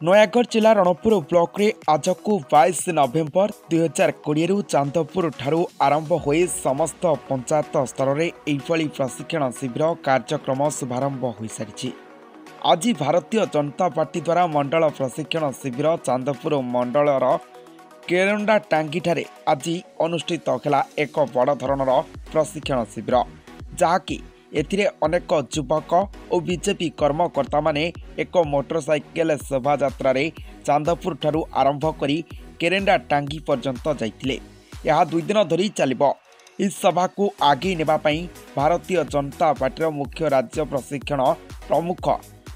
नयागढ़ जिला रणपुर ब्लॉक रे आज को 22 नवेम्बर 2020 चांदपुर ठारू आरंभ हो समस्त पंचायत स्तर में यही प्रशिक्षण शिविर कार्यक्रम शुभारंभ हो सारी। आज भारतीय जनता पार्टी द्वारा मंडल प्रशिक्षण शिविर चांदपुर मंडलर केरंडा टांगी ठारे आज अनुष्ठित होगा एक बड़ धरणर प्रशिक्षण शिविर जहाँकि एथिरे अनेक युवक और बीजेपी कर्मकर्ता माने एक मोटरसाइकेल शोभा यात्रा रे चांदपुर ठारू आरंभ करी केरेंडा टांगी पर्यंत जाइतिले। यह 2 दिन धरी चलिबो। इस सभा को आगे नेबा पई भारतीय जनता पार्टी मुख्य राज्य प्रशिक्षण प्रमुख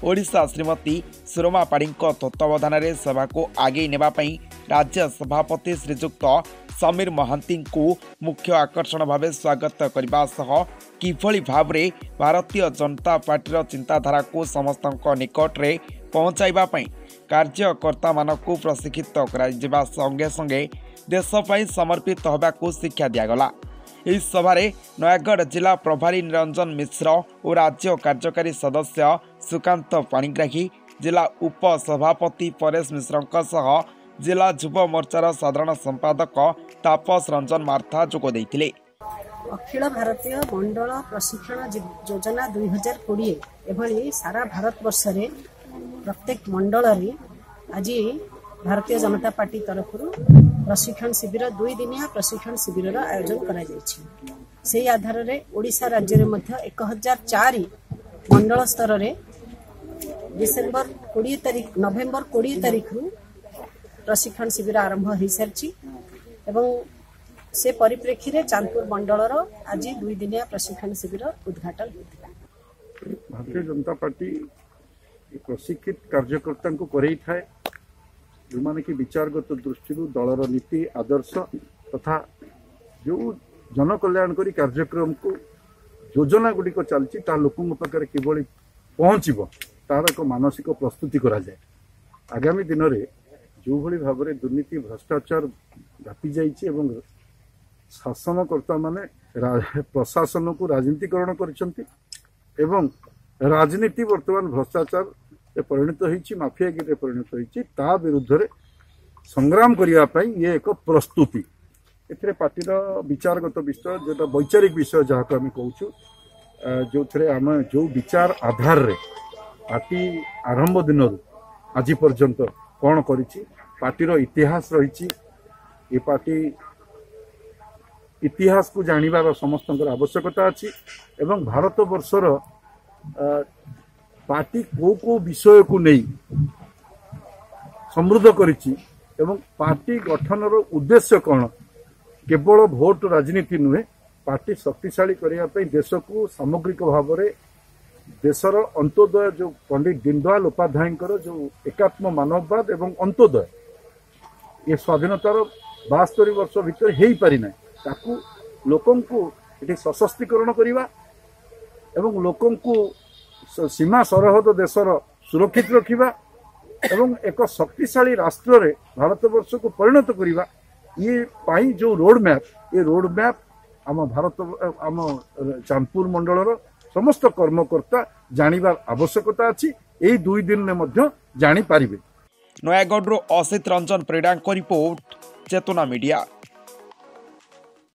ओडिशा श्रीमती सुरमा पाड़ीको तत्वावधान रे सभा को आगे नेबा पई राज्य सभापति श्रीजुक्त समीर महांती को मुख्य आकर्षण भाव स्वागत करने सह किभली भाव रे भारतीय जनता पार्टी चिंताधारा को समस्त निकट में पहुँचाइबा पई कार्यकर्ता मानकु प्रशिक्षित करा संगे संगे देशपाई समर्पित होगा को शिक्षा दिगला। इस सभारे नयागढ़ जिला प्रभारी निरंजन मिश्र और राज्य कार्यकारी सदस्य सुकांत पाणिग्राही, जिला उप सभापति परेश मिश्र सह जिला युव मोर्चार साधारण संपादक तापस रंजन मार्था जोग देइथिले। अखिल भारतीय मंडल प्रशिक्षण योजना 2020 एभली सारा भारत वर्ष रे प्रत्येक मंडल रे आज भारतीय जनता पार्टी तरफ प्रशिक्षण शिविर 2 दिनिया प्रशिक्षण शिविर आयोजन करा जायछि। सेही आधार रे ओडिशा राज्य रे मध्य 1004 मंडल स्तर रे नवेम्बर 20 तारिख रु प्रशिक्षण शिविर आरंभ हो सारी एवं से परिप्रेक्षी रे चांदपुर मंडलर आज 2 दिनिया प्रशिक्षण शिविर उद्घाटन होता। भारतीय जनता पार्टी प्रशिक्षित कार्यकर्ता को करे थाए जो माने कि विचारगत दृष्टि दलर नीति आदर्श तथा जो जन कल्याणकारी कार्यक्रम को योजना गुड़िक चलती लोकों पाखे किभली पहुँचब तार एक मानसिक प्रस्तुति करा जाए। आगामी दिन में जो भली भाव में दुर्नीति भ्रष्टाचार व्यापी जाइए शासनकर्ता माने प्रशासन को राजनीतिकरण करिसेंती एवं राजनीति वर्तमान भ्रष्टाचार परिणत होइछि माफियागिरी परिणत होइछि ता विरुद्ध रे संग्राम करिया पई ये एक प्रस्तुति एथरे पार्टीर विचारगत विषय जो वैचारिक विषय जहाँ को आम कहूँ जो थे आम जो विचार आधार रे पार्टी आरंभ दिन आज पर्यंत कौन करिछि पार्टीर इतिहास रही ये पार्टी इतिहास को जानिबार समस्त आवश्यकता अच्छी एवं भारत वर्षर पार्टी को विषय को नहीं समृद्ध करिछि एवं पार्टी गठनर उद्देश्य कौन केवल भोट राजनीति नुहे पार्टी शक्तिशाली करने देश को सामग्रिक भाव में देशर अंत्योदय जो पंडित दीनदयाल उपाध्याय जो एकात्म मानववाद एवं अंत्योदय ये स्वाधीनतार 72 वर्ष भितर हो पारि ना ताकू लोकं को ये सशक्तिकरण करवा एवं लोकं को सीमा सरहद देशर सुरक्षित रखिबा एवं एक शक्तिशाली राष्ट्र रे भारतवर्ष को परिणत करवा ये पाई जो रोड मैप आम भारत आम चांदपुर मंडलर समस्त कर्मकर्ता जानिबार आवश्यकता अच्छी यही 2 दिन में मध्य जानी पारिबे। नयागढ़ असित रंजन परिडांको रिपोर्ट चेतना मीडिया।